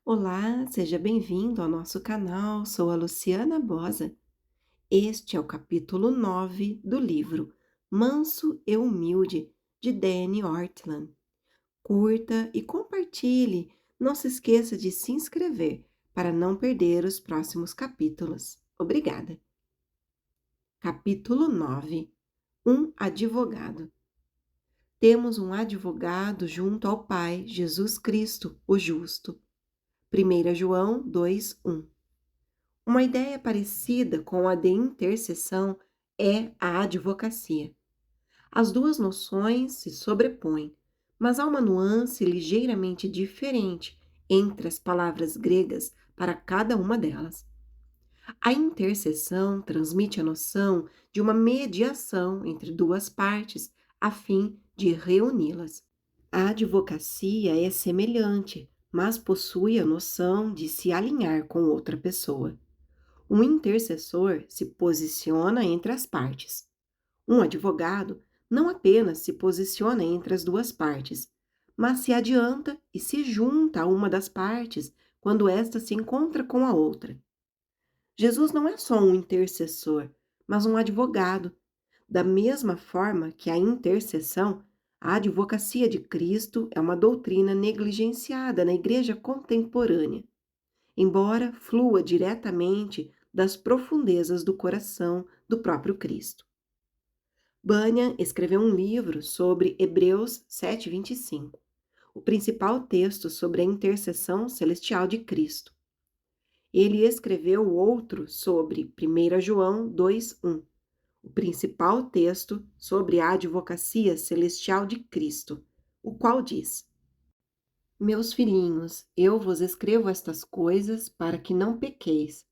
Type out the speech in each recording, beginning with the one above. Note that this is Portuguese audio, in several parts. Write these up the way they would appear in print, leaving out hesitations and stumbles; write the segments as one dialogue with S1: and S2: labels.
S1: Olá, seja bem-vindo ao nosso canal. Sou a Luciana Bosa. Este é o capítulo 9 do livro Manso e Humilde, de Danny Ortland. Curta e compartilhe. Não se esqueça de se inscrever para não perder os próximos capítulos. Obrigada. Capítulo 9. Um advogado. Temos um advogado junto ao Pai, Jesus Cristo, o justo. 1 João 2:1. Uma ideia parecida com a de intercessão é a advocacia. As duas noções se sobrepõem, mas há uma nuance ligeiramente diferente entre as palavras gregas para cada uma delas. A intercessão transmite a noção de uma mediação entre duas partes a fim de reuni-las. A advocacia é semelhante, mas possui a noção de se alinhar com outra pessoa. Um intercessor se posiciona entre as partes. Um advogado não apenas se posiciona entre as duas partes, mas se adianta e se junta a uma das partes quando esta se encontra com a outra. Jesus não é só um intercessor, mas um advogado. Da mesma forma que a intercessão, a advocacia de Cristo é uma doutrina negligenciada na igreja contemporânea, embora flua diretamente das profundezas do coração do próprio Cristo. Bunyan escreveu um livro sobre Hebreus 7:25, o principal texto sobre a intercessão celestial de Cristo. Ele escreveu outro sobre 1 João 2:1, o principal texto sobre a advocacia celestial de Cristo, o qual diz: Meus filhinhos, eu vos escrevo estas coisas para que não pequeis.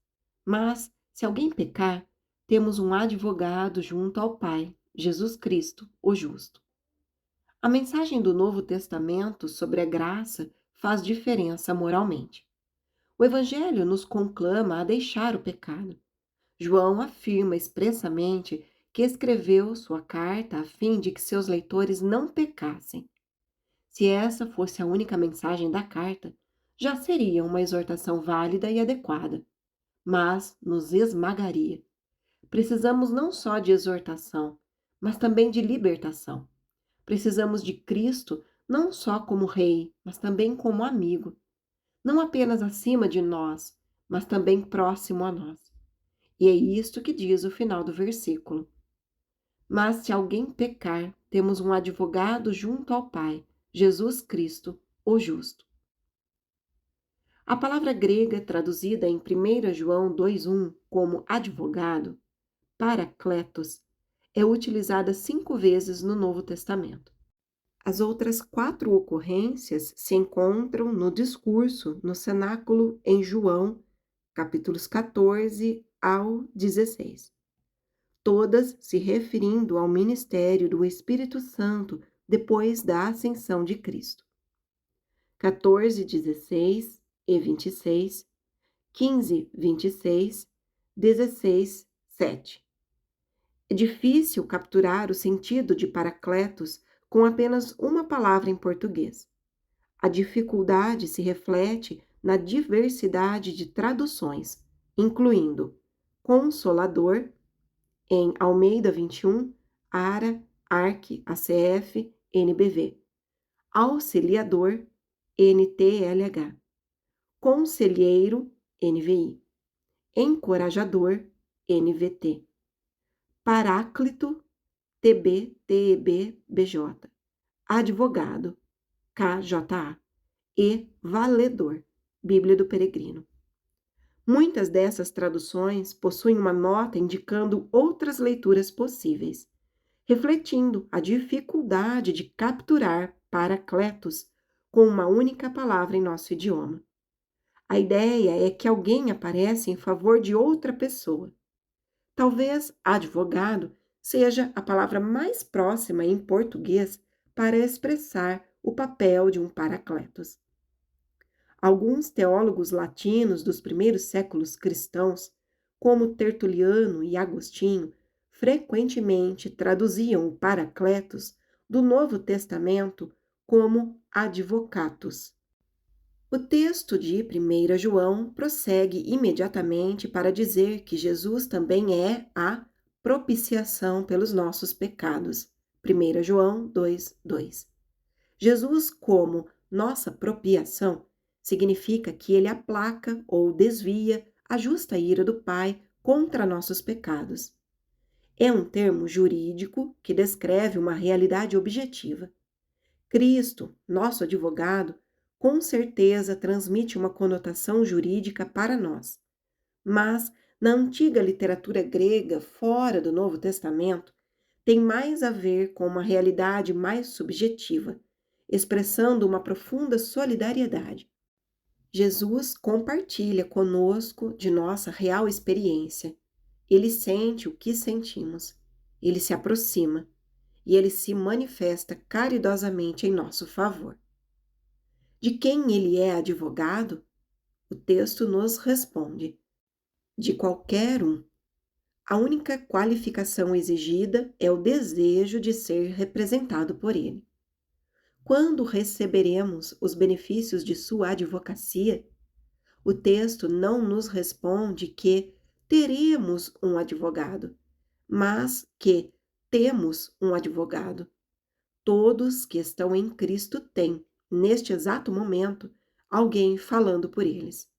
S1: Mas, se alguém pecar, temos um advogado junto ao Pai, Jesus Cristo, o justo. A mensagem do Novo Testamento sobre a graça faz diferença moralmente. O Evangelho nos conclama a deixar o pecado. João afirma expressamente que escreveu sua carta a fim de que seus leitores não pecassem. Se essa fosse a única mensagem da carta, já seria uma exortação válida e adequada, mas nos esmagaria. Precisamos não só de exortação, mas também de libertação. Precisamos de Cristo não só como Rei, mas também como amigo. Não apenas acima de nós, mas também próximo a nós. E é isto que diz o final do versículo. Mas se alguém pecar, temos um advogado junto ao Pai, Jesus Cristo, o justo. A palavra grega traduzida em 1 João 2:1 como advogado, parakletos, é utilizada 5 vezes no Novo Testamento. As outras 4 ocorrências se encontram no discurso no cenáculo em João, capítulos 14 ao 16. Todas se referindo ao ministério do Espírito Santo depois da ascensão de Cristo. 14, 16 e 26, 15, 26, 16, 7. É difícil capturar o sentido de Paracletos com apenas uma palavra em português. A dificuldade se reflete na diversidade de traduções, incluindo Consolador, em Almeida 21, ARA, ARC, ACF, NBV. Auxiliador, NTLH. Conselheiro, NVI. Encorajador, NVT. Paráclito, TB, TEB, BJ. Advogado, KJA. E valedor, Bíblia do Peregrino. Muitas dessas traduções possuem uma nota indicando outras leituras possíveis, refletindo a dificuldade de capturar paracletos com uma única palavra em nosso idioma. A ideia é que alguém aparece em favor de outra pessoa. Talvez advogado seja a palavra mais próxima em português para expressar o papel de um paracletos. Alguns teólogos latinos dos primeiros séculos cristãos, como Tertuliano e Agostinho, frequentemente traduziam o Paracletos do Novo Testamento como advocatus. O texto de 1 João prossegue imediatamente para dizer que Jesus também é a propiciação pelos nossos pecados. 1 João 2:2. Jesus, como nossa propiciação, significa que ele aplaca ou desvia a justa ira do Pai contra nossos pecados. É um termo jurídico que descreve uma realidade objetiva. Cristo, nosso advogado, com certeza transmite uma conotação jurídica para nós. Mas, na antiga literatura grega, fora do Novo Testamento, tem mais a ver com uma realidade mais subjetiva, expressando uma profunda solidariedade. Jesus compartilha conosco de nossa real experiência. Ele sente o que sentimos. Ele se aproxima e ele se manifesta caridosamente em nosso favor. De quem ele é advogado? O texto nos responde: de qualquer um. A única qualificação exigida é o desejo de ser representado por ele. Quando receberemos os benefícios de sua advocacia? O texto não nos responde que teremos um advogado, mas que temos um advogado. Todos que estão em Cristo têm, neste exato momento, alguém falando por eles.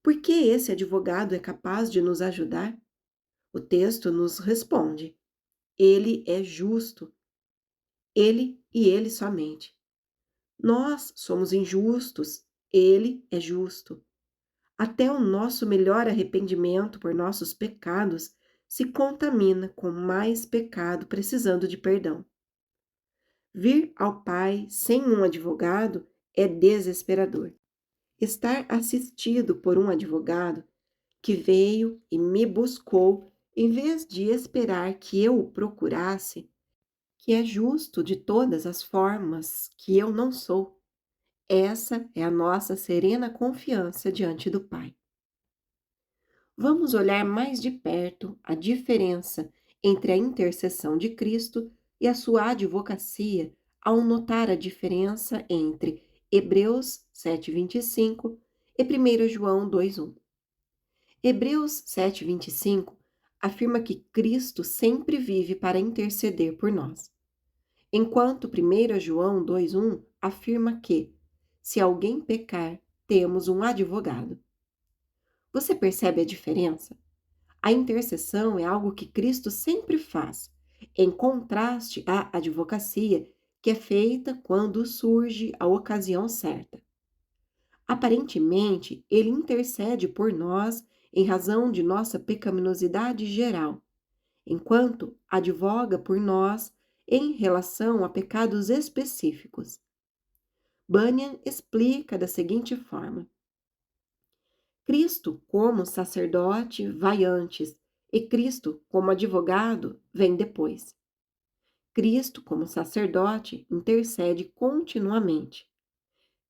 S1: Por que esse advogado é capaz de nos ajudar? O texto nos responde: ele é justo. Ele e ele somente. Nós somos injustos, ele é justo. Até o nosso melhor arrependimento por nossos pecados se contamina com mais pecado precisando de perdão. Vir ao Pai sem um advogado é desesperador. Estar assistido por um advogado que veio e me buscou em vez de esperar que eu o procurasse, que é justo de todas as formas que eu não sou. Essa é a nossa serena confiança diante do Pai. Vamos olhar mais de perto a diferença entre a intercessão de Cristo e a sua advocacia ao notar a diferença entre Hebreus 7:25 e 1 João 2:1. Hebreus 7:25 afirma que Cristo sempre vive para interceder por nós, enquanto 1 João 2:1 afirma que, se alguém pecar, temos um advogado. Você percebe a diferença? A intercessão é algo que Cristo sempre faz, em contraste à advocacia, que é feita quando surge a ocasião certa. Aparentemente, ele intercede por nós em razão de nossa pecaminosidade geral, enquanto advoga por nós em relação a pecados específicos. Bunyan explica da seguinte forma: Cristo, como sacerdote, vai antes, e Cristo, como advogado, vem depois. Cristo, como sacerdote, intercede continuamente.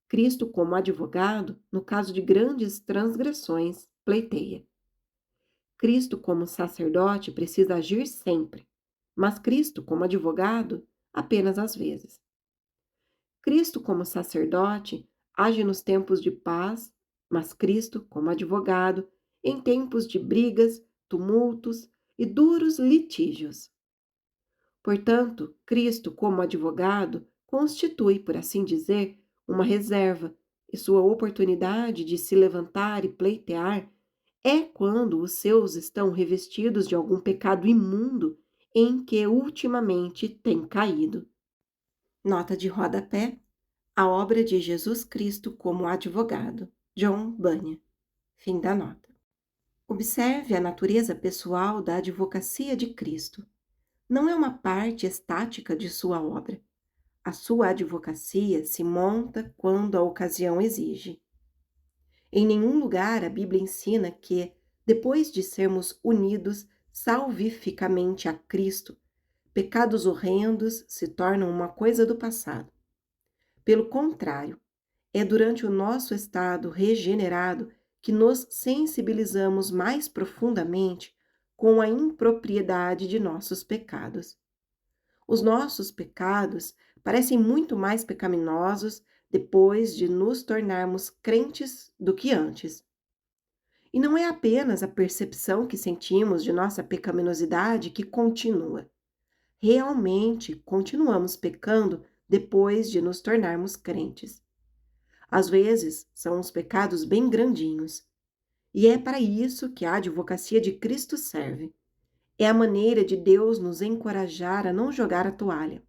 S1: Cristo, como advogado, no caso de grandes transgressões, pleiteia. Cristo, como sacerdote, precisa agir sempre, mas Cristo, como advogado, apenas às vezes. Cristo, como sacerdote, age nos tempos de paz, mas Cristo, como advogado, em tempos de brigas, tumultos e duros litígios. Portanto, Cristo, como advogado, constitui, por assim dizer, uma reserva, e sua oportunidade de se levantar e pleitear é quando os seus estão revestidos de algum pecado imundo em que ultimamente tem caído. Nota de rodapé: a obra de Jesus Cristo como advogado, John Bunyan. Fim da nota. Observe a natureza pessoal da advocacia de Cristo. Não é uma parte estática de sua obra. A sua advocacia se monta quando a ocasião exige. Em nenhum lugar a Bíblia ensina que, depois de sermos unidos salvificamente a Cristo, pecados horrendos se tornam uma coisa do passado. Pelo contrário, é durante o nosso estado regenerado que nos sensibilizamos mais profundamente com a impropriedade de nossos pecados. Os nossos pecados parecem muito mais pecaminosos depois de nos tornarmos crentes do que antes. E não é apenas a percepção que sentimos de nossa pecaminosidade que continua. Realmente continuamos pecando depois de nos tornarmos crentes. Às vezes, são uns pecados bem grandinhos. E é para isso que a advocacia de Cristo serve. É a maneira de Deus nos encorajar a não jogar a toalha.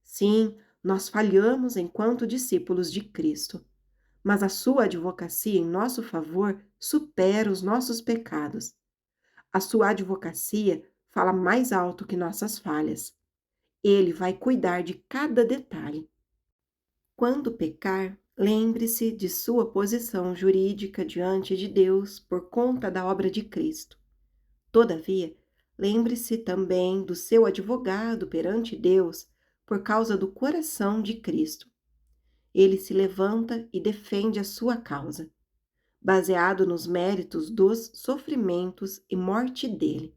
S1: Sim, nós falhamos enquanto discípulos de Cristo, mas a sua advocacia em nosso favor supera os nossos pecados. A sua advocacia fala mais alto que nossas falhas. Ele vai cuidar de cada detalhe. Quando pecar, lembre-se de sua posição jurídica diante de Deus por conta da obra de Cristo. Todavia, lembre-se também do seu advogado perante Deus por causa do coração de Cristo. Ele se levanta e defende a sua causa, baseado nos méritos dos sofrimentos e morte dele.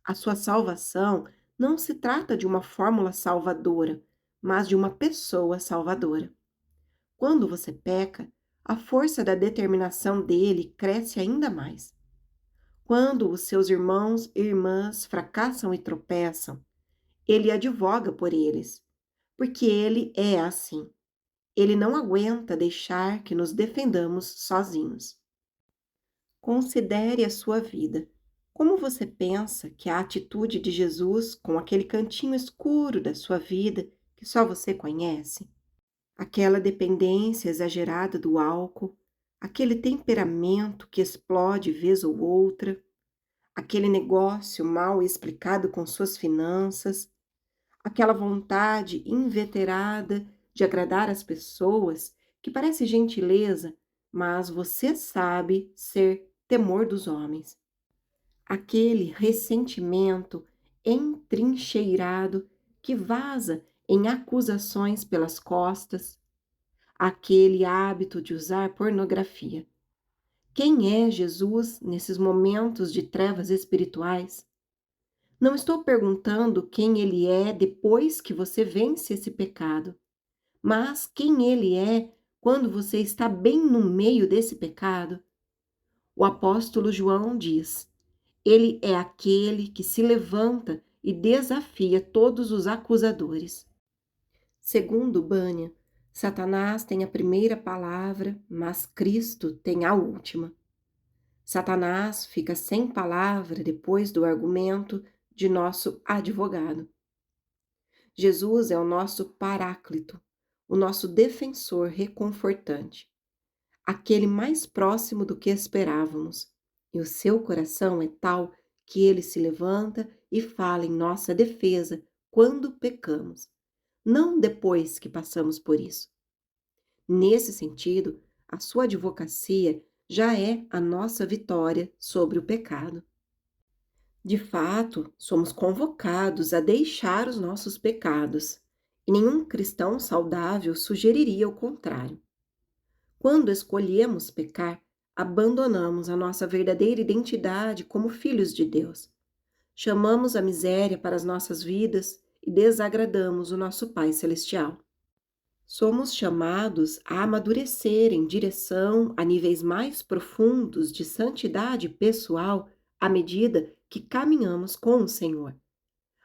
S1: A sua salvação não se trata de uma fórmula salvadora, mas de uma pessoa salvadora. Quando você peca, a força da determinação dele cresce ainda mais. Quando os seus irmãos e irmãs fracassam e tropeçam, ele advoga por eles, porque ele é assim. Ele não aguenta deixar que nos defendamos sozinhos. Considere a sua vida. Como você pensa que a atitude de Jesus com aquele cantinho escuro da sua vida que só você conhece? Aquela dependência exagerada do álcool, aquele temperamento que explode vez ou outra, aquele negócio mal explicado com suas finanças, aquela vontade inveterada de agradar as pessoas que parece gentileza, mas você sabe ser temor dos homens. Aquele ressentimento entrincheirado que vaza em acusações pelas costas, aquele hábito de usar pornografia. Quem é Jesus nesses momentos de trevas espirituais? Não estou perguntando quem ele é depois que você vence esse pecado, mas quem ele é quando você está bem no meio desse pecado. O apóstolo João diz: ele é aquele que se levanta e desafia todos os acusadores. Segundo Bunyan, Satanás tem a primeira palavra, mas Cristo tem a última. Satanás fica sem palavra depois do argumento de nosso advogado. Jesus é o nosso paráclito, o nosso defensor reconfortante, aquele mais próximo do que esperávamos, e o seu coração é tal que ele se levanta e fala em nossa defesa quando pecamos, não depois que passamos por isso. Nesse sentido, a sua advocacia já é a nossa vitória sobre o pecado. De fato, somos convocados a deixar os nossos pecados, e nenhum cristão saudável sugeriria o contrário. Quando escolhemos pecar, abandonamos a nossa verdadeira identidade como filhos de Deus. Chamamos a miséria para as nossas vidas e desagradamos o nosso Pai Celestial. Somos chamados a amadurecer em direção a níveis mais profundos de santidade pessoal à medida que caminhamos com o Senhor.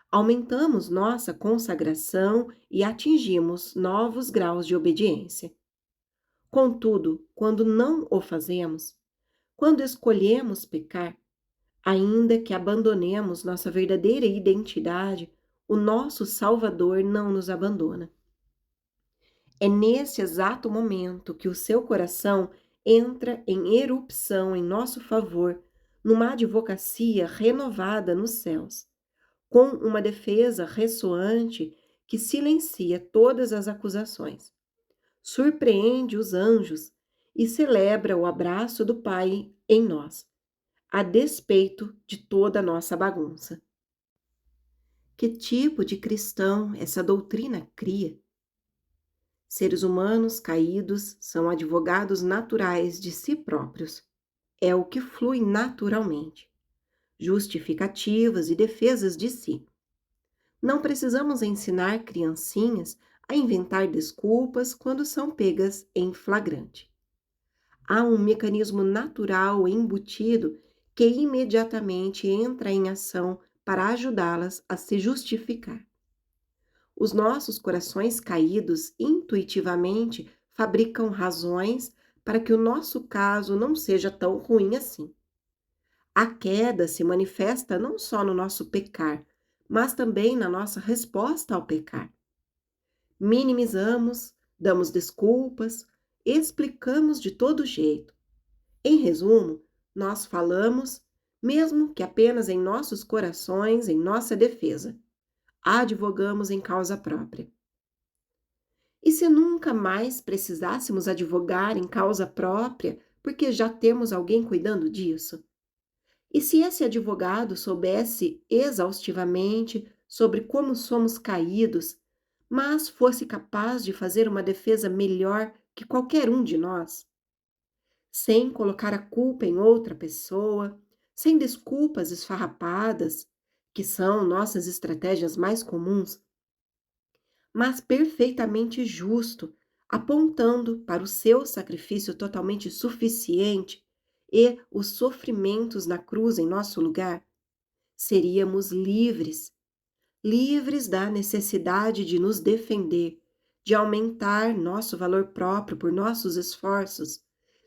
S1: Aumentamos nossa consagração e atingimos novos graus de obediência. Contudo, quando não o fazemos, quando escolhemos pecar, ainda que abandonemos nossa verdadeira identidade, o nosso Salvador não nos abandona. É nesse exato momento que o seu coração entra em erupção em nosso favor, numa advocacia renovada nos céus, com uma defesa ressoante que silencia todas as acusações, surpreende os anjos e celebra o abraço do Pai em nós, a despeito de toda a nossa bagunça. Que tipo de cristão essa doutrina cria? Seres humanos caídos são advogados naturais de si próprios. É o que flui naturalmente. Justificativas e defesas de si. Não precisamos ensinar criancinhas a inventar desculpas quando são pegas em flagrante. Há um mecanismo natural embutido que imediatamente entra em ação para ajudá-las a se justificar. Os nossos corações caídos intuitivamente fabricam razões para que o nosso caso não seja tão ruim assim. A queda se manifesta não só no nosso pecar, mas também na nossa resposta ao pecar. Minimizamos, damos desculpas, explicamos de todo jeito. Em resumo, nós falamos, mesmo que apenas em nossos corações, em nossa defesa. Advogamos em causa própria. E se nunca mais precisássemos advogar em causa própria, porque já temos alguém cuidando disso? E se esse advogado soubesse exaustivamente sobre como somos caídos, mas fosse capaz de fazer uma defesa melhor que qualquer um de nós? Sem colocar a culpa em outra pessoa, sem desculpas esfarrapadas, que são nossas estratégias mais comuns, mas perfeitamente justo, apontando para o seu sacrifício totalmente suficiente e os sofrimentos na cruz em nosso lugar, seríamos livres, livres da necessidade de nos defender, de aumentar nosso valor próprio por nossos esforços,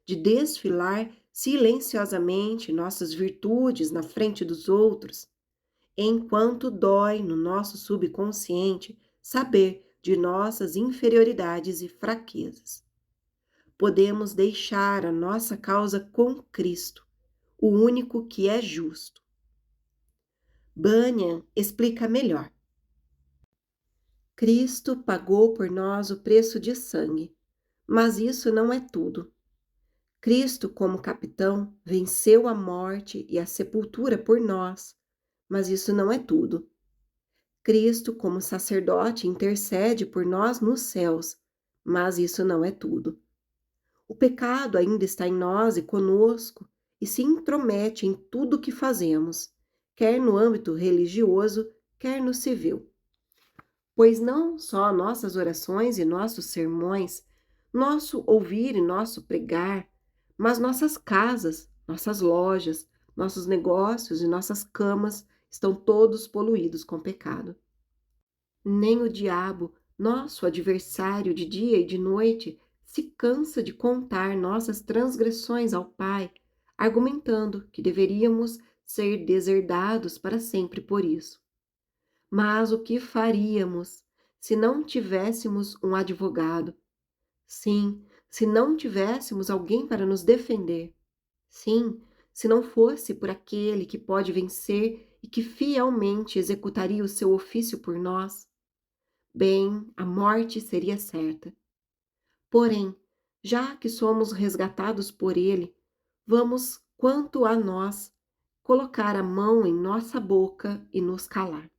S1: de desfilar silenciosamente nossas virtudes na frente dos outros, enquanto dói no nosso subconsciente saber de nossas inferioridades e fraquezas. Podemos deixar a nossa causa com Cristo, o único que é justo. Bunyan explica melhor. Cristo pagou por nós o preço de sangue, mas isso não é tudo. Cristo, como capitão, venceu a morte e a sepultura por nós, mas isso não é tudo. Cristo, como sacerdote, intercede por nós nos céus, mas isso não é tudo. O pecado ainda está em nós e conosco e se intromete em tudo o que fazemos, quer no âmbito religioso, quer no civil. Pois não só nossas orações e nossos sermões, nosso ouvir e nosso pregar, mas nossas casas, nossas lojas, nossos negócios e nossas camas estão todos poluídos com pecado. Nem o diabo, nosso adversário de dia e de noite, se cansa de contar nossas transgressões ao Pai, argumentando que deveríamos ser deserdados para sempre por isso. Mas o que faríamos se não tivéssemos um advogado? Sim, se não tivéssemos alguém para nos defender. Sim, se não fosse por aquele que pode vencer e que fielmente executaria o seu ofício por nós. Bem, a morte seria certa. Porém, já que somos resgatados por ele, vamos, quanto a nós, colocar a mão em nossa boca e nos calar.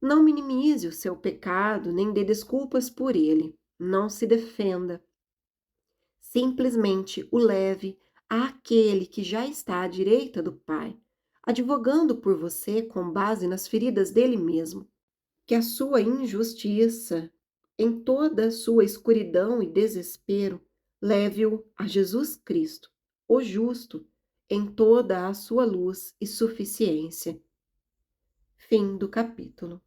S1: Não minimize o seu pecado, nem dê desculpas por ele. Não se defenda. Simplesmente o leve àquele que já está à direita do Pai, advogando por você com base nas feridas dele mesmo. Que a sua injustiça, em toda a sua escuridão e desespero, leve-o a Jesus Cristo, o justo, em toda a sua luz e suficiência. Fim do capítulo.